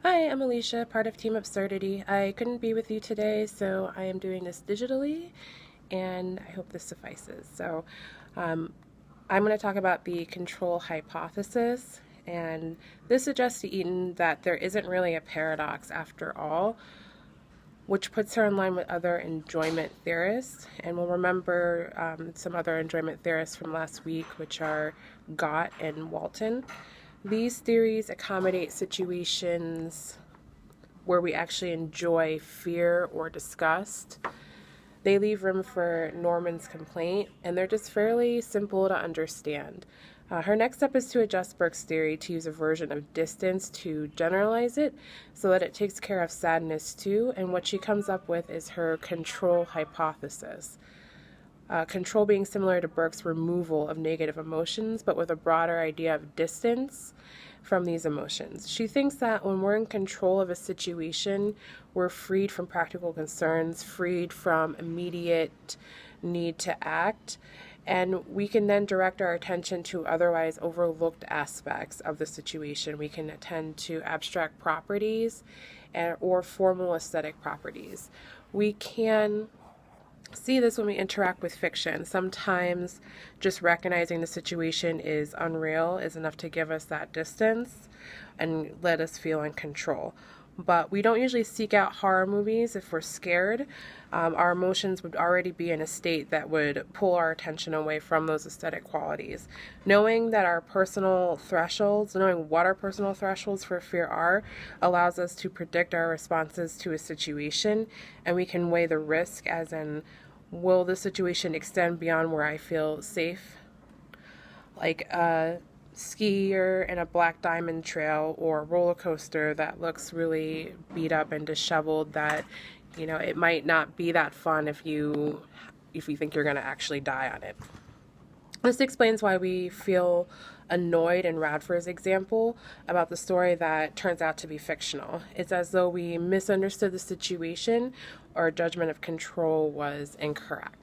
Hi, I'm Alycia, part of Team Absurity. I couldn't be with you today, so I am doing this digitally, and I hope this suffices. Um, I'm going to talk about the control hypothesis, and this suggests to Eaton that there isn't really a paradox after all, which puts her in line with other enjoyment theorists. And we'll remember some other enjoyment theorists from last week, which are Gott and Walton. These theories accommodate situations where we actually enjoy fear or disgust. They leave room for Norman's complaint, and they're just fairly simple to understand. Her next step is to adjust Burke's theory to use a version of distance to generalize it so that it takes care of sadness too, and what she comes up with is her control hypothesis. Control being similar to Burke's removal of negative emotions, but with a broader idea of distance from these emotions. She thinks that when we're in control of a situation, we're freed from practical concerns, freed from immediate need to act, and we can then direct our attention to otherwise overlooked aspects of the situation. We can attend to abstract properties or formal aesthetic properties. We can see this when we interact with fiction. Sometimes just recognizing the situation is unreal is enough to give us that distance and let us feel in control. But we don't usually seek out horror movies if we're scared. Our emotions would already be in a state that would pull our attention away from those aesthetic qualities. Knowing what our personal thresholds for fear are, allows us to predict our responses to a situation, and we can weigh the risk as in, will the situation extend beyond where I feel safe? Like a skier in a black diamond trail or a roller coaster that looks really beat up and disheveled, that it might not be that fun if you think you're going to actually die on it. This explains why we feel annoyed in Radford's example about the story that turns out to be fictional. It's as though we misunderstood the situation or judgment of control was incorrect.